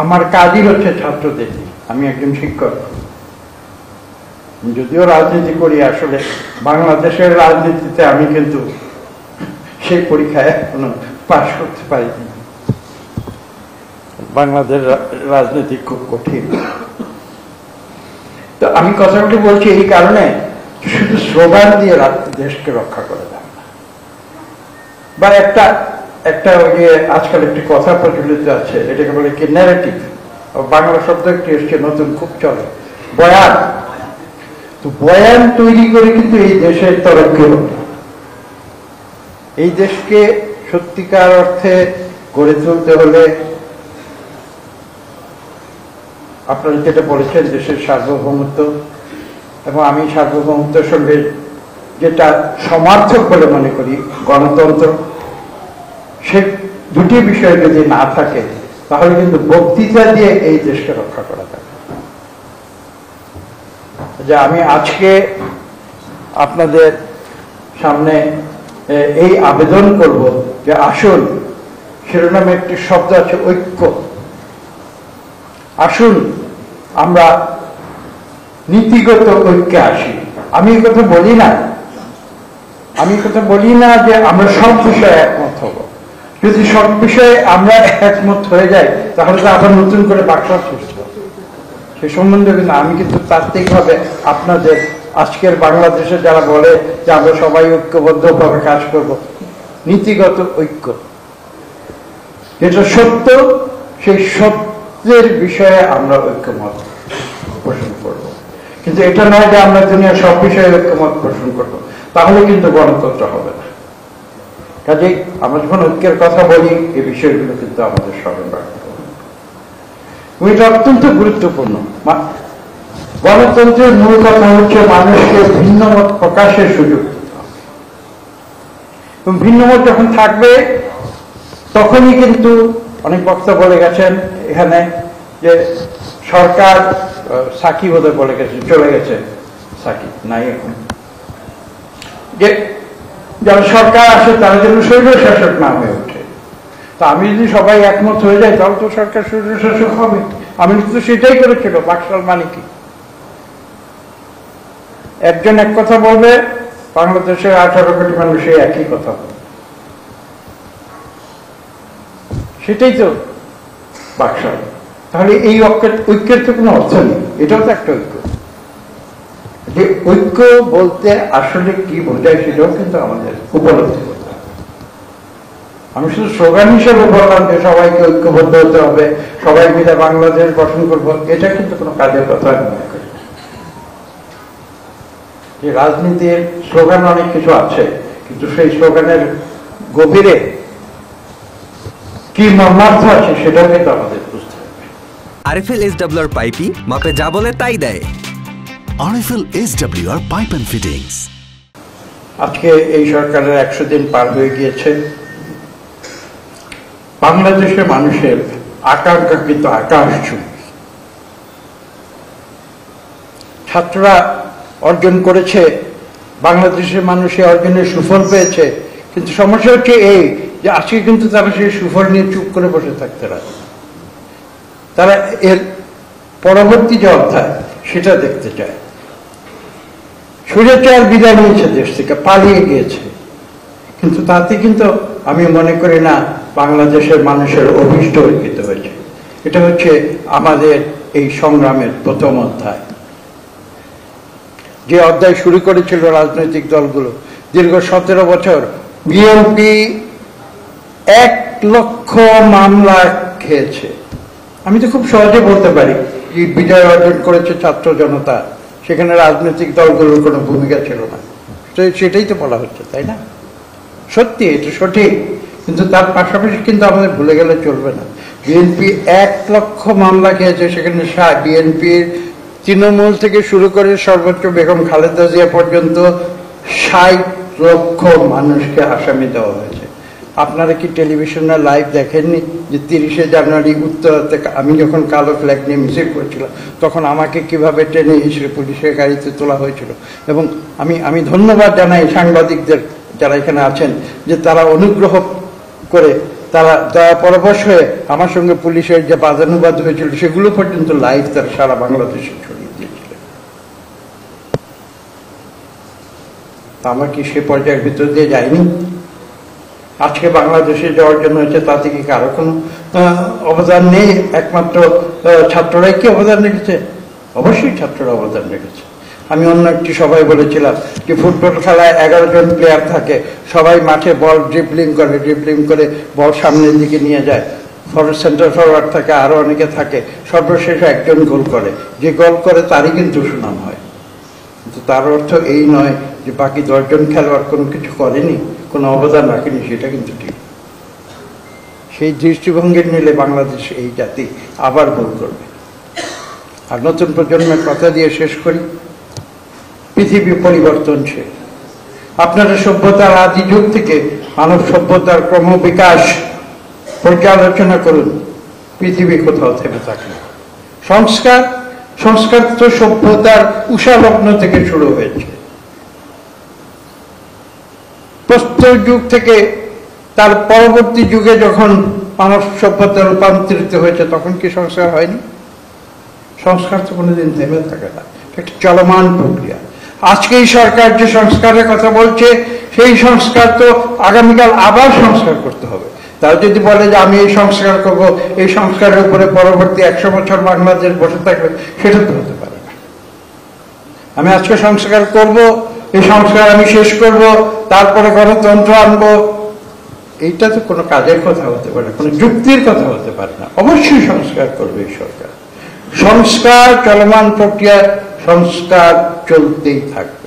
আমার কাজই হচ্ছে ছাত্রদের, আমি একজন শিক্ষক, যদিও রাজনীতি করি, আসলে বাংলাদেশের রাজনীতিতে আমি কিন্তু সেই পরীক্ষায় এখনো পাশ করতে পারিনি। বাংলাদেশ রাজনীতি খুব কঠিন। তো আমি কথাগুলি বলছি এই কারণে, শুধু স্লোগান দিয়ে দেশকে রক্ষা করে দেয় না, বা একটা ওই যে আজকাল একটি কথা প্রচলিত আছে, এটাকে বলে কি ন্যারেটিভ, বাংলা শব্দ একটি এসছে নতুন, খুব চলে, বয়ান। তো বয়ান তৈরি করে কিন্তু এই দেশের তরক্কি হল। এই দেশকে সত্যিকার অর্থে গড়ে তুলতে হলে আপনারা যেটা বলেছেন, দেশের সার্বভৌমত্ব, এবং আমি সার্বভৌমত্বের সঙ্গে যেটা সমার্থক বলে মনে করি, গণতন্ত্র, সে দুটি বিষয় যদি না থাকে তাহলে কিন্তু বক্তৃতা দিয়ে এই দেশকে রক্ষা করা যাবে। যে আমি আজকে আপনাদের সামনে এই আবেদন করব যে আসুন, শিরোনামে একটি শব্দ আছে, ঐক্য। আসুন আমরা নীতিগত ঐক্যে আসি। আমি এই কথা বলি না যে আমরা সব বিষয়ে একমত হব। যদি সব বিষয়ে আমরা একমত হয়ে যাই তাহলে তো আবার নতুন করে বাক্সা সৃষ্টি হবে। সে সম্বন্ধে কিন্তু আমি কিন্তু তাত্ত্বিকভাবে আপনাদের আজকের বাংলাদেশে যারা বলে যে আমরা সবাই ঐক্যবদ্ধভাবে কাজ করব, নীতিগত ঐক্য যেটা সত্য, সেই সত্যের বিষয়ে আমরা ঐক্যমত পোষণ করব। কিন্তু এটা নয় যে আমরা দুনিয়ার সব বিষয়ে ঐক্যমত পোষণ করব, তাহলে কিন্তু গণতন্ত্র হবে না। কাজেই আমরা যখন ঐক্যের কথা বলি, এই বিষয়গুলো কিন্তু আমাদের স্মরণ রাখতে হবে। এটা অত্যন্ত গুরুত্বপূর্ণ। গণতন্ত্রের মূল কথা হচ্ছে মানুষকে ভিন্নমত প্রকাশের সুযোগ দিতে হবে, এবং ভিন্নমত যখন থাকবে তখনই কিন্তু, অনেক বক্তা বলে গেছেন এখানে যে সরকার, সাকি বোধহয় বলে গেছে, চলে গেছে সাকি, নাই এখন, যে যারা সরকার আসে তারা যেন স্বৈরশাসক না হয়ে ওঠে। তা আমি যদি সবাই একমত হয়ে যাই তাহলে তো সরকার স্বৈরশাসক হবে। আমি তো সেটাই করেছিল, বাকশাল মানে কি, একজন এক কথা বলবে, বাংলাদেশের 18 কোটি মানুষ একই কথা বলবে, সেটাই তো বাকশাল। তাহলে এই ঐক্যের তো কোনো অর্থ নেই। এটাও তো একটা ঐক্য। যে ঐক্য বলতে আসলে কি বোঝায় সেটাও কিন্তু আমাদের উপলব্ধি করতে হবে। আমি শুধু স্লোগান হিসেবে বললাম যে সবাইকে ঐক্যবদ্ধ হতে হবে, সবাই মিলে বাংলাদেশ গঠন করবো, এটা কিন্তু কোনো কাজের কথা আমি মনে করি। যে রাজনীতির স্লোগান অনেক কিছু আছে, কিন্তু সেই স্লোগানের গভীরে কি মর্মার্থ আছে সেটাও কিন্তু আমাদের বুঝতে হবে। আরএফএল এসডব্লিউআর পাইপই মাপে যা বলে তাই দেয়। RFL SWR pipe and fittings. আজকে এই সরকারের 100 দিন পার হয়ে গিয়েছে। বাংলাদেশের মানুষের আকাঙ্ক্ষা কিন্তু আকাশচুম্বী। ছাত্ররা অর্জন করেছে, বাংলাদেশের মানুষ অর্জনের সুফল পেয়েছে, কিন্তু সমস্যা হচ্ছে এই যে আজকে কিন্তু তারা সেই সুফল নিয়ে চুপ করে বসে থাকতে পারে। তারা এর পরবর্তী যে অধ্যায় সেটা দেখতে চায়। স্বৈরাচার বিদায় নিয়েছে দেশ থেকে, পালিয়ে গিয়েছে, কিন্তু তাতে কিন্তু আমি মনে করি না বাংলাদেশের মানুষের অভীষ্ট অর্পিত হয়েছে। এটা হচ্ছে আমাদের এই সংগ্রামের প্রথম অধ্যায়। যে অধ্যায় শুরু করেছিল রাজনৈতিক দলগুলো, দীর্ঘ 17 বছর বিএনপি 1 লক্ষ মামলা খেয়েছে। আমি তো খুব সহজে বলতে পারি যে বিজয় অর্জন করেছে ছাত্র জনতা, সেখানে রাজনৈতিক দলগুলোর কোনো ভূমিকা ছিল না, সেটাই তো বলা হচ্ছে, তাই না? সত্যি, এটা সঠিক, কিন্তু তার পাশাপাশি কিন্তু আমাদের ভুলে গেলে চলবে না। বিএনপি 1 লক্ষ মামলা খেয়েছে, সেখানে বিএনপির তৃণমূল থেকে শুরু করে সর্বোচ্চ বেগম খালেদা জিয়া পর্যন্ত 60 লক্ষ মানুষকে আসামি দেওয়া হয়েছে। আপনারা কি টেলিভিশনে লাইভ দেখেননি যে 30শে জানুয়ারি উত্তরাতে আমি যখন কালো ফ্ল্যাগ নিয়ে মিছিল করেছিলাম তখন আমাকে কিভাবে টেনে হিসেবে পুলিশের গাড়িতে তোলা হয়েছিল? এবং আমি ধন্যবাদ জানাই সাংবাদিকদের যারা এখানে আছেন যে তারা অনুগ্রহ করে তারা দয়া পরবশ হয়ে আমার সঙ্গে পুলিশের যে বাদানুবাদ হয়েছিল সেগুলো পর্যন্ত লাইভ তারা সারা বাংলাদেশে ছড়িয়ে দিয়েছিলেন। আমার কি সে পর্যায়ের ভিতর দিয়ে যায়নি? আজকে বাংলাদেশে যে অর্জন হয়েছে তাতে কি কারো কোনো অবদান নেই? একমাত্র ছাত্ররাই কি অবদান রেখেছে? অবশ্যই ছাত্ররা অবদান রেখেছে। আমি অন্য একটি সবাই বলেছিলাম যে ফুটবল খেলায় 11 জন প্লেয়ার থাকে, সবাই মাঠে বল ড্রিবলিং করে বল সামনের দিকে নিয়ে যায়, সেন্টার ফরওয়ার্ড থাকে, আরো অনেকে থাকে, সর্বশেষে একজন গোল করে, যে গোল করে তারই কিন্তু সুনাম হয়। কিন্তু তার অর্থ এই নয় যে বাকি 10 জন খেলোয়াড় কোনো কিছু করেনি, কোনো অবদান রাখেনি, সেটা কিন্তু ঠিক। সেই দৃষ্টিভঙ্গি নিলে বাংলাদেশ এই জাতি আবার ভুল করবে। আর নতুন প্রজন্মের কথা দিয়ে শেষ করি, পৃথিবী পরিবর্তনশীল। আপনারা সভ্যতার আদি যুগ থেকে মানব সভ্যতার ক্রমবিকাশ পর্যালোচনা করুন, পৃথিবী কোথাও থেমে থাকে না। সংস্কার তো সভ্যতার উষালগ্ন থেকে শুরু হয়েছে। প্রস্তর যুগ থেকে তার পরবর্তী যুগে যখন মানব সভ্যতা রূপান্তরিত হয়েছে তখন কি সংস্কার হয়নি? সংস্কার তো কোনোদিন থেমে থাকে না, একটা চলমান প্রক্রিয়া। আজকে এই সরকার যে সংস্কারের কথা বলছে সেই সংস্কার তো আগামীকাল আবার সংস্কার করতে হবে। তারা যদি বলে যে আমি এই সংস্কার করব, এই সংস্কারের উপরে পরবর্তী 100 বছর বাংলাদেশ বসে থাকবে, সেটা তো হতে পারে না। আমি আজকে সংস্কার করব, এই সংস্কার আমি শেষ করব, তারপরে গণতন্ত্র আনবো, এইটা তো কোনো কাজের কথা হতে পারে না, কোনো যুক্তির কথা হতে পারে না। অবশ্যই সংস্কার করবে এই সরকার। সংস্কার চলমান প্রক্রিয়া, সংস্কার চলতেই থাকবে।